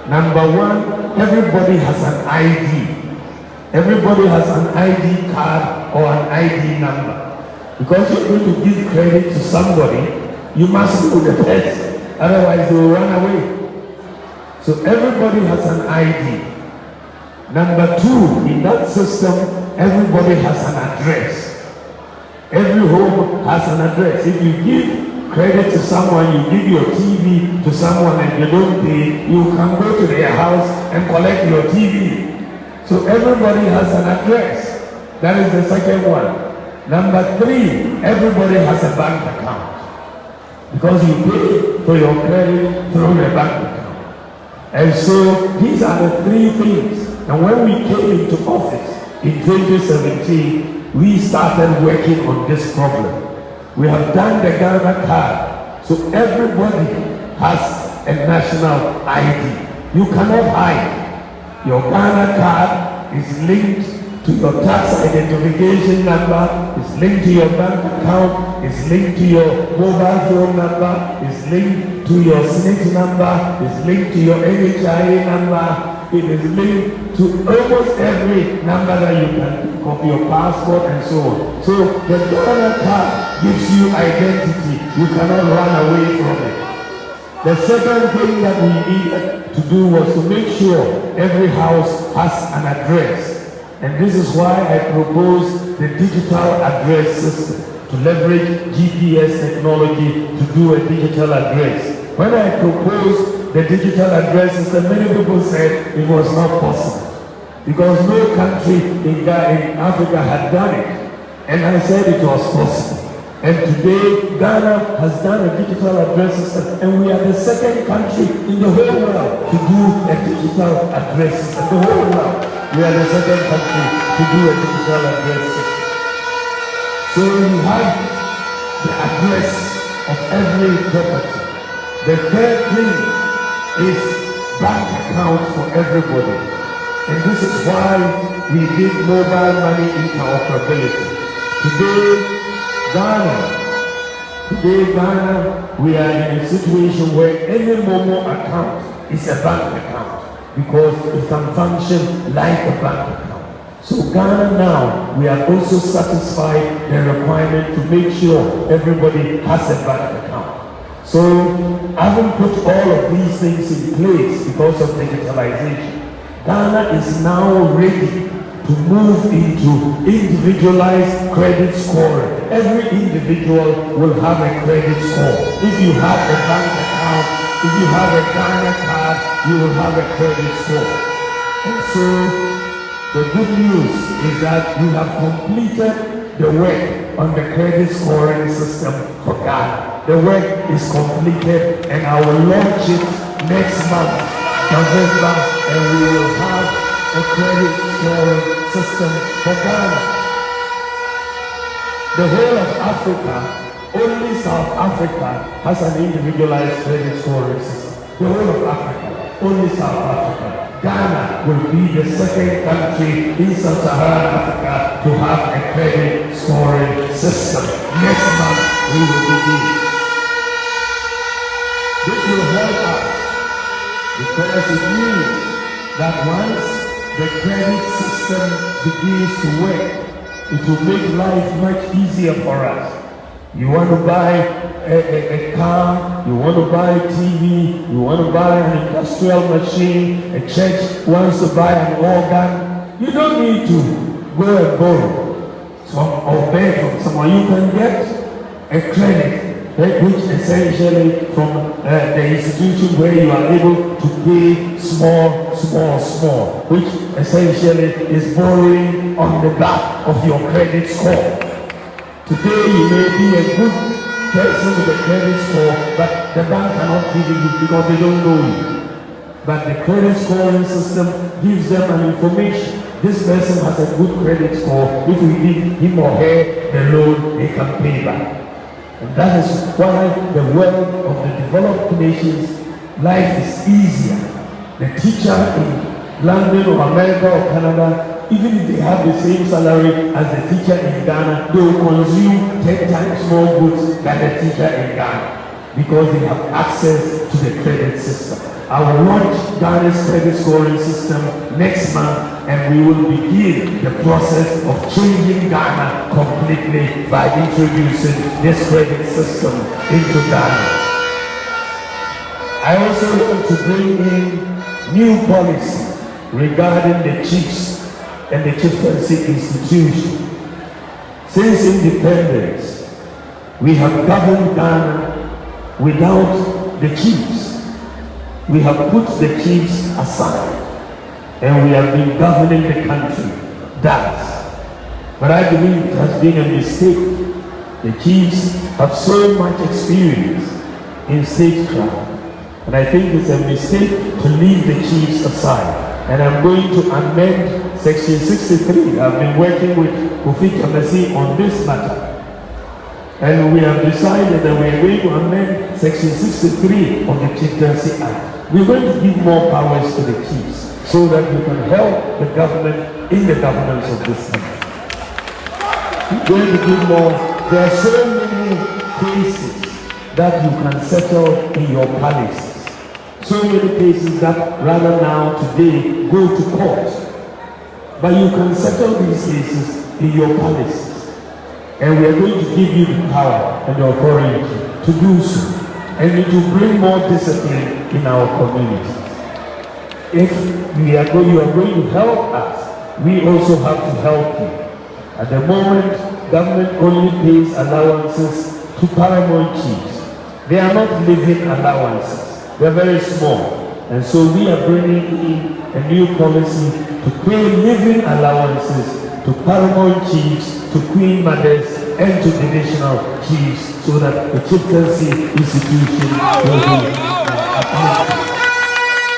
Number one, everybody has an ID. Everybody has an ID card or an ID number. Because you're going to give credit to somebody, you must know the person, otherwise they will run away. So everybody has an ID. Number two, in that system, everybody has an address. Every home has an address. If you give credit to someone, you give your TV to someone and you don't pay, you can go to their house and collect your TV. So everybody has an address. That is the second one. Number three, everybody has a bank account. Because you pay for your credit through the bank account. And so these are the three things. And when we came into office in 2017, we started working on this problem. We have done the Ghana card. So everybody has a national ID. You cannot hide. Your Ghana card is linked to your tax identification number, is linked to your bank account, is linked to your mobile phone number, is linked to your SNIT number, is linked to your NHIA number, it is linked to almost every number that you can pick up, your passport and so on. So the Ghana card gives you identity. You cannot run away from it. The second thing that we needed to do was to make sure every house has an address. And this is why I proposed the digital address system to leverage GPS technology to do a digital address. When I proposed the digital address system, many people said it was not possible because no country in Africa had done it. And I said it was possible. And today, Ghana has done a digital address system, and we are the second country in the whole world to do a digital address system. The whole world, we are the second country to do a digital address system. So you have the address of every property. The third thing is bank account for everybody. And this is why we did mobile money interoperability. Today, Ghana, we are in a situation where any Momo account is a bank account because it can function like a bank account. So Ghana now, we have also satisfied the requirement to make sure everybody has a bank account. So I haven't put all of these things in place because of digitalization. Ghana is now ready to move into individualized credit scoring. Every individual will have a credit score. If you have a bank account, if you have a Ghana card, you will have a credit score. And so the good news is that we have completed the work on the credit scoring system for Ghana. The work is completed and I will launch it next month, November, and we will have a credit scoring system for Ghana. The whole of Africa, only South Africa has an individualized credit scoring system. The whole of Africa, only South Africa. Ghana will be the second country in Sub-Saharan Africa to have a credit scoring system. Next month, we will begin. This will help us because it means that once the credit system begins to work, it will make life much easier for us. You want to buy a car, you want to buy a TV, you want to buy an industrial machine, a church wants to buy an organ. You don't need to go and borrow or beg from someone. You can get a credit, which essentially from the institution where you are able to pay small, which essentially is borrowing on the back of your credit score. Today you may be a good person with a credit score, but the bank cannot give you because they don't know you. But the credit scoring system gives them an information. This person has a good credit score. If we give him or her the loan, they can pay back. And that is why the world of the developed nations, life is easier. The teacher in London or America or Canada, even if they have the same salary as the teacher in Ghana, they will consume 10 times more goods than the teacher in Ghana because they have access to the credit system. I will launch Ghana's credit scoring system next month, and we will begin the process of changing Ghana completely by introducing this credit system into Ghana. I also want to bring in new policy regarding the chiefs and the chieftaincy institution. Since independence, we have governed Ghana without the chiefs. We have put the chiefs aside, and we have been governing the country. But I believe it has been a mistake. The chiefs have so much experience in statecraft, and I think it's a mistake to leave the chiefs aside. And I'm going to amend Section 63. I've been working with Kofi Kamasi on this matter. And we have decided that we are going to amend Section 63 of the Chieftaincy Act. We're going to give more powers to the chiefs so that we can help the government in the governance of this country. We're going to give more. There are so many cases that you can settle in your palaces. So many cases that rather now today go to court. But you can settle these cases in your palaces. And we are going to give you the power and the authority to do so. And it will bring more discipline in our communities. If you are going to help us, we also have to help you. At the moment, government only pays allowances to paramount chiefs. They are not living allowances. They are very small. And so we are bringing in a new policy to pay living allowances to paramount chiefs, to queen mothers, and to divisional chiefs, so that the chieftaincy institution will be appointed.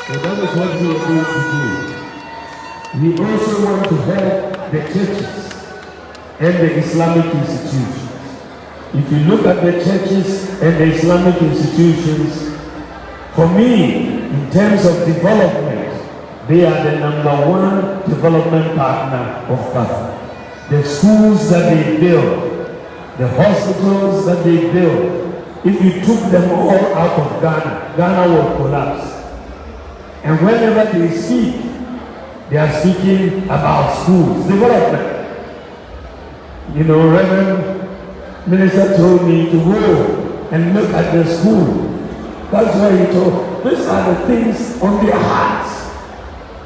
So that is what we are going to do. We also want to help the churches and the Islamic institutions. If you look at the churches and the Islamic institutions, for me, in terms of development, they are the #1 development partner of Ghana. The schools that they build, the hospitals that they build, if you took them all out of Ghana, Ghana will collapse. And whenever they speak, they are speaking about schools, development. You know, Reverend Minister told me to go and look at the school. That's why he told, these are the things on their hearts.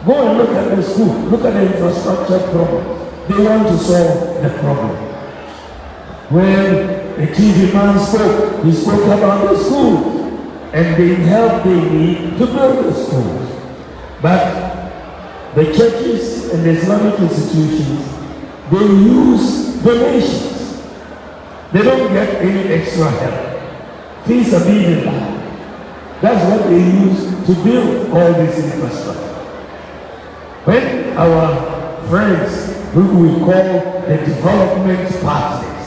Go and look at the school, look at the infrastructure problem. They want to solve the problem. When the chief imam spoke, he spoke about the schools and the help they need to build the schools. But the churches and the Islamic institutions, they use donations. They don't get any extra help. Fees are being done. That's what they use to build all this infrastructure. When our friends, who we call the development partners,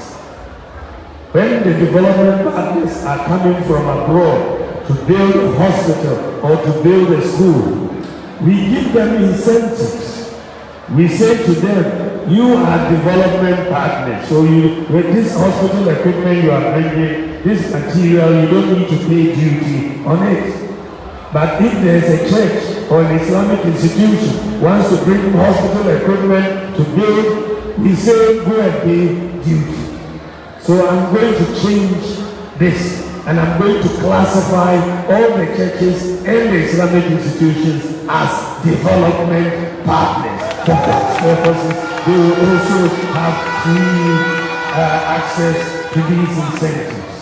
when the development partners are coming from abroad to build a hospital or to build a school, we give them incentives. We say to them, you are development partners, so with this hospital equipment you are bringing, this material, you don't need to pay duty on it. But if there is a church or an Islamic institution wants to bring hospital equipment to build, we say go and pay duty. So I'm going to change this, and I'm going to classify all the churches and the Islamic institutions as development partners. For that purposes, they will also have free access to these incentives.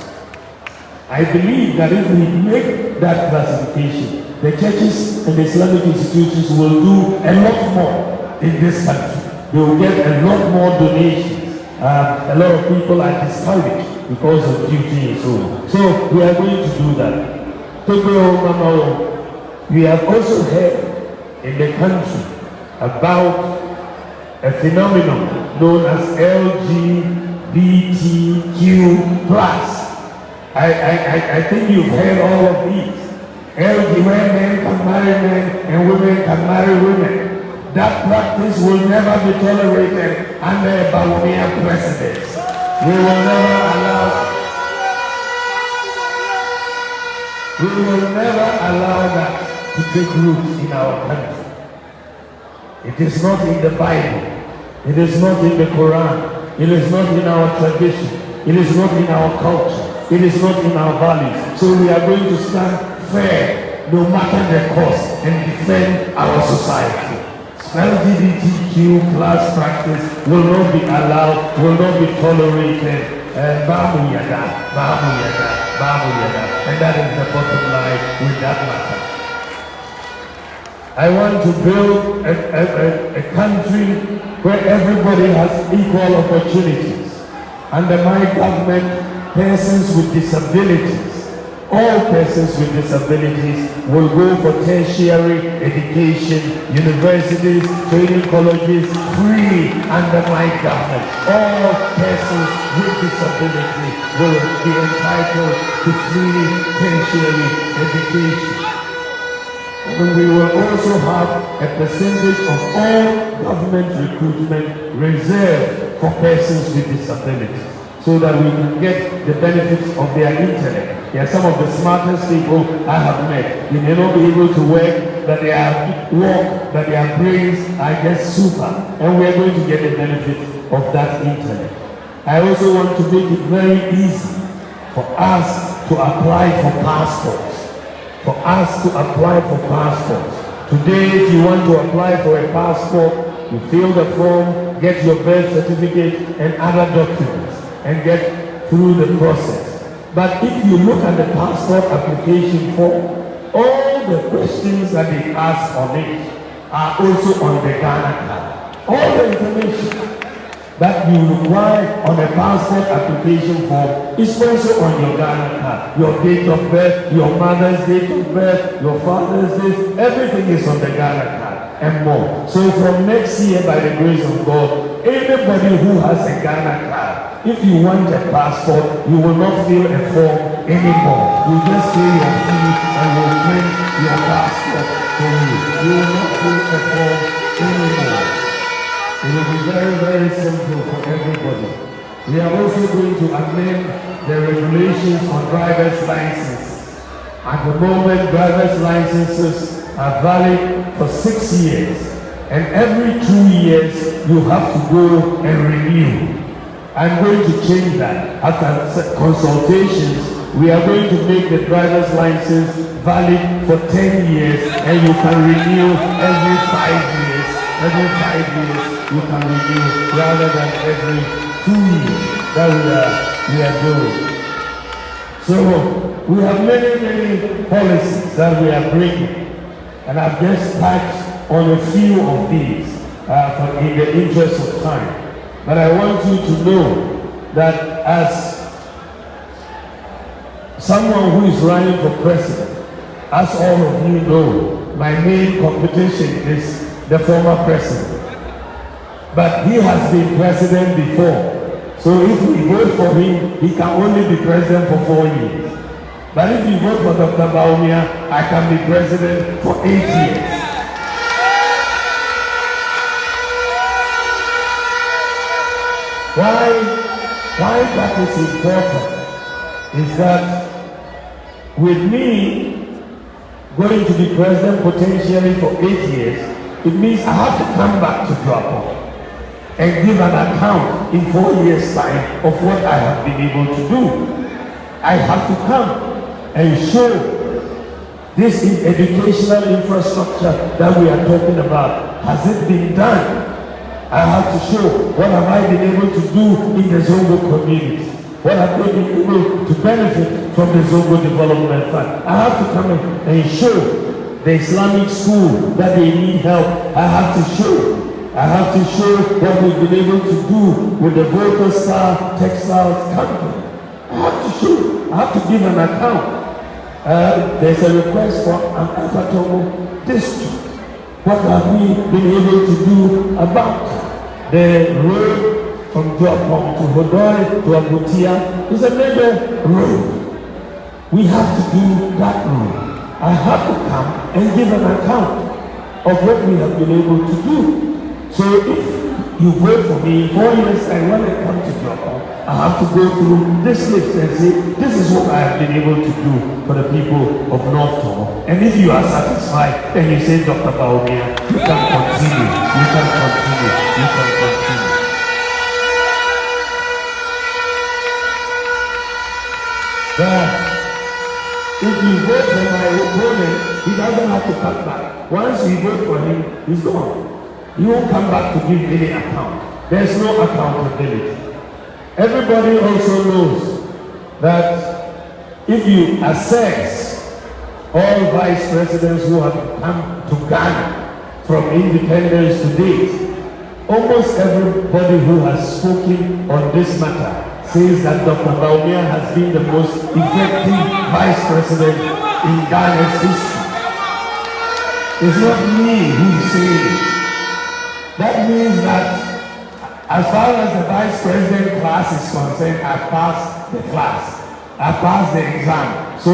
I believe that if we make that classification, the churches and the Islamic institutions will do a lot more in this country. They will get a lot more donations. A lot of people are discouraged because of duty and so on. So we are going to do that. We have also heard in the country about a phenomenon known as LGBTQ+. I think you've heard all of these. LG, where men can marry men and women can marry women. That practice will never be tolerated under a Bawumia president. We will never allow that to take root in our country. It is not in the Bible. It is not in the Quran. It is not in our tradition. It is not in our culture. It is not in our values. So we are going to stand fair no matter the cost and defend our society. LGBTQ+ practice will not be allowed, will not be tolerated. Bawumia, and that is the bottom line with that matter. I want to build a country where everybody has equal opportunities. Under my government, persons with disabilities, all persons with disabilities will go for tertiary education, universities, training colleges, free under my government. All persons with disability will be entitled to free tertiary education. And we will also have a percentage of all government recruitment reserved for persons with disabilities, so that we can get the benefits of their intellect. They are some of the smartest people I have met. They may not be able to work, but they are work, but their brains are just super. And we are going to get the benefit of that intellect. I also want to make it very easy for us to apply for passports. For us to apply for passports. Today, if you want to apply for a passport, you fill the form, get your birth certificate and other documents, and get through the process. But if you look at the passport application form, all the questions that they ask on it are also on the Ghana card. All the information that you require on a passport application form is also on your Ghana card. Your date of birth, your mother's date of birth, your father's date, everything is on the Ghana card and more. So from next year, by the grace of God, anybody who has a Ghana card, if you want a passport, you will not fill a form anymore. You just pay your fee and we'll print your passport for you. You will not fill a form anymore. It will be very, very simple for everybody. We are also going to amend the regulations on driver's licenses. At the moment, driver's licenses are valid for 6 years. And every 2 years, you have to go and renew. I'm going to change that. After consultations, we are going to make the driver's license valid for 10 years, and you can renew every 5 years. Every 5 years, you can renew rather than every 2 years that we are doing. So we have many policies that we are bringing, and I've just touched on a few of these in the interest of time. But I want you to know that as someone who is running for president, as all of you know, my main competition is the former president. But he has been president before. So if we vote for him, he can only be president for 4 years. But if you vote for Dr. Bawumia, I can be president for 8 years. Why that is important is that with me going to be president potentially for 8 years, it means I have to come back to Ablakwa. and give an account in 4 years' time of what I have been able to do. I have to come and show this educational infrastructure that we are talking about. Has it been done? I have to show what have I been able to do in the Zongo community. What have they been able to benefit from the Zongo Development Fund? I have to come in and show the Islamic school that they need help. I have to show what we've been able to do with the Volta Star Textiles Company. I have to show. I have to give an account. There's a request for an Ablakwa district. What have we been able to do about the road from Joapom to Hodoi to Abutia? It's a major road. We have to do that road. I have to come and give an account of what we have been able to do. So if you vote for me in 4 years and when I come to Joapom, I have to go through this list and say, this is what I have been able to do for the people of North Togo. And if you are satisfied, then you say, Dr. Bawumia, you can continue, you can continue, you can continue. But if you vote for my opponent, he doesn't have to come back. Once you vote for him, he's gone. He won't come back to give any account. There's no accountability. Everybody also knows that if you assess all vice presidents who have come to Ghana from independence to date, almost everybody who has spoken on this matter says that Dr. Bawumia has been the most effective vice president in Ghana's history. It's not me who is saying it. That means that as far as the vice president class is concerned, I passed the class. I passed the exam. So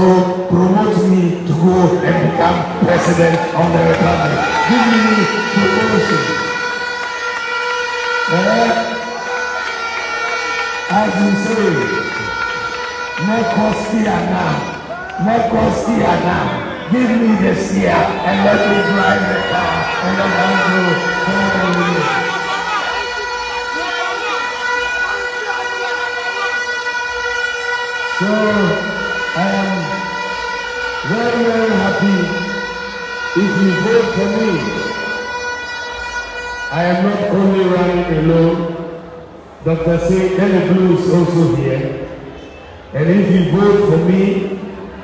promote me to go and become president of the republic. Give me promotion. As you say, give me the steer and let me drive the car and let me go. So I am very, very happy if you vote for me. I am not only running alone. Dr. Blue is also here. And if you vote for me,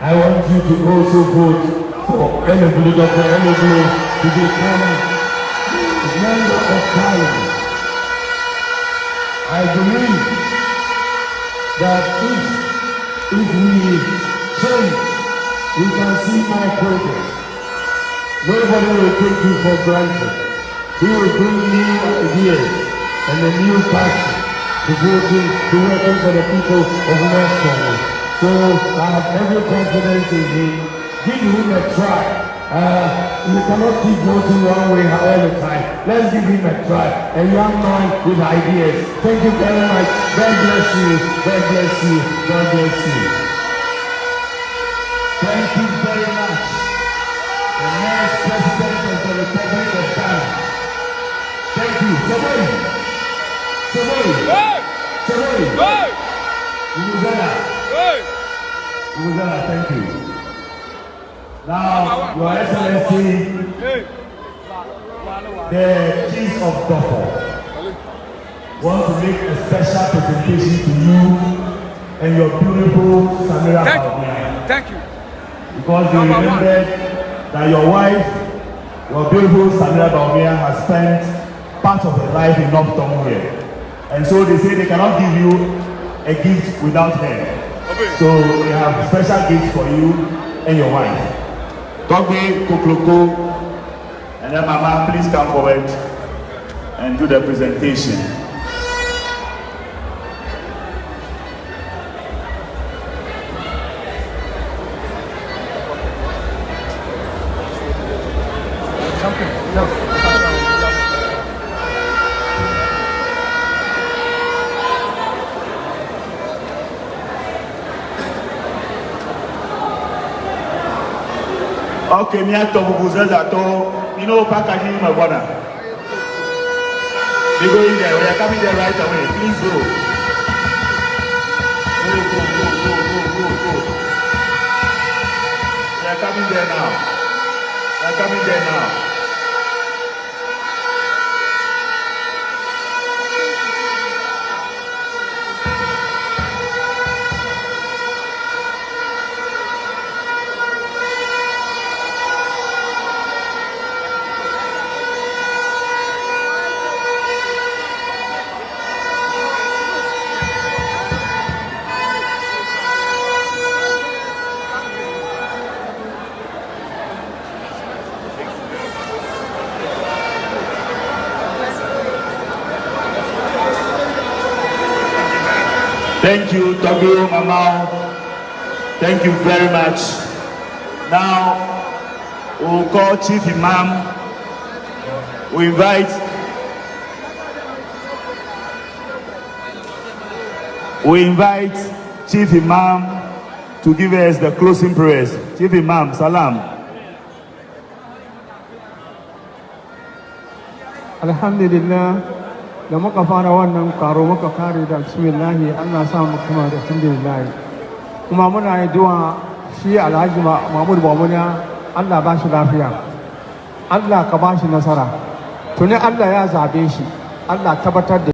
I want you to also vote for Dr. Blue to become a member of Parliament. I believe that if we change, we can see more progress. Nobody will take you for granted. He will bring new ideas and a new passion to working for the people of North Togo. So I have every confidence in him. Give him a try. You cannot keep voting one way all the time. Let's give him a try. A young man with ideas. Thank you very much. God bless you. God bless you. God bless you. Thank you very much. The next president of the Republic of Ghana. Thank you. Somebody. Uzana, thank you. Now, Your Excellency, the Chief of Dofo want to make a special presentation to you and your beautiful Samira Bawumia. Thank you. Because they remembered that your wife, your beautiful Samira Bawumia, has spent part of her life in North Togo here. And so they say they cannot give you a gift without her. So we have special gifts for you and your wife. Togbe Kokloko, and then Mama, please come forward and do the presentation. Okay, me ato bubuza zato, you know packaging my brother. We're going there. We are coming there right away. Please go. Go. We are coming there now. We are coming there now. Thank you, Togo, Mama. Thank you very much. Now, we'll call Chief Imam. We invite Chief Imam to give us the closing prayers. Chief Imam, salam. Alhamdulillah. Da muka fara wannan karo muka kare da bismillahi Allah sa mu kuma da alhamdulillah kuma muna yi du'a shi Alhaji Mahmud Bawumia Allah ba shi lafiya Allah ka ba shi nasara tuni Allah ya zabe shi Allah tabbatar da